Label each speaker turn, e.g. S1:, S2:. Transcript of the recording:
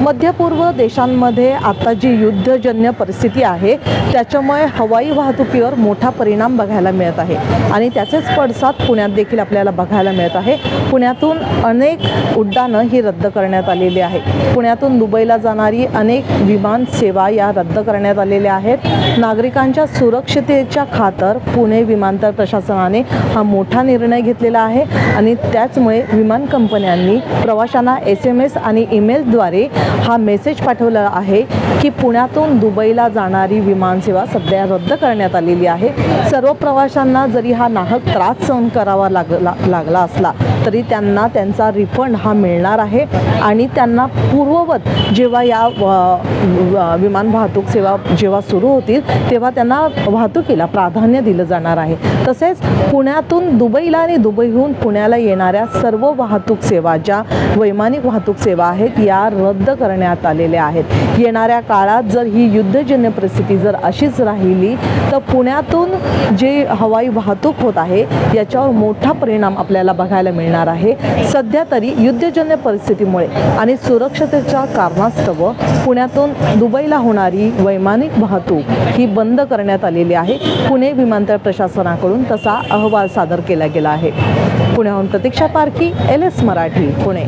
S1: मध्यपूर्व देशांमध्ये आता जी युद्धजन्य परिस्थिती आहे त्याच्यामुळे हवाई वाहतुकीवर मोठा परिणाम बघायला मिळत आहे आणि त्याचेच पडसाद पुण्यात देखील आपल्याला बघायला मिळत आहे। पुण्यातून अनेक उड्डाणं ही रद्द करण्यात आलेली आहे। पुण्यातून दुबईला जाणारी अनेक विमान सेवा या रद्द करण्यात आलेल्या आहेत। नागरिकांच्या सुरक्षिततेच्या खातर पुणे विमानतळ प्रशासनाने हा मोठा निर्णय घेतलेला आहे आणि त्याचमुळे विमान कंपन्यांनी प्रवाशांना SMS आणि ईमेलद्वारे हा मेसेज पाठवला आहे की पुण्यातून दुबईला जाणारी विमानसेवा सध्या रद्द करण्यात आलेली आहे। सर्व प्रवाशांना जरी हा नाहक त्रास सहन करावा लागला असला तरी त्यांना त्यांचा रिफंड हा मिळणार आहे आणि त्यांना पूर्ववत जेव्हा या विमान वाहतूक सेवा जेव्हा सुरू होतील तेव्हा त्यांना वाहतुकीला प्राधान्य दिलं जाणार आहे। तसेच पुण्यातून दुबईला आणि दुबईहून पुण्याला येणाऱ्या सर्व वाहतूक सेवा ज्या वैमानिक वाहतूक सेवा आहेत या रद्द करण्यात आलेल्या आहेत। येणाऱ्या काळात जर ही युद्धजन्य परिस्थिती जर अशीच राहिली तर पुण्यातून जे हवाई वाहतूक होत आहे याच्यावर मोठा परिणाम आपल्याला बघायला मिळणार आहे। सध्या तरी युद्धजन्य परिस्थितीमुळे आणि सुरक्षतेच्या कारणास्तव पुण्यातून दुबईला होणारी वैमानिक वाहतूक ही बंद करण्यात आलेली आहे। पुणे विमानतळ प्रशासनाकडून तसा अहवाल सादर केला गेला आहे। पुण्याहून प्रतीक्षा पारखी, LS मराठी, पुणे।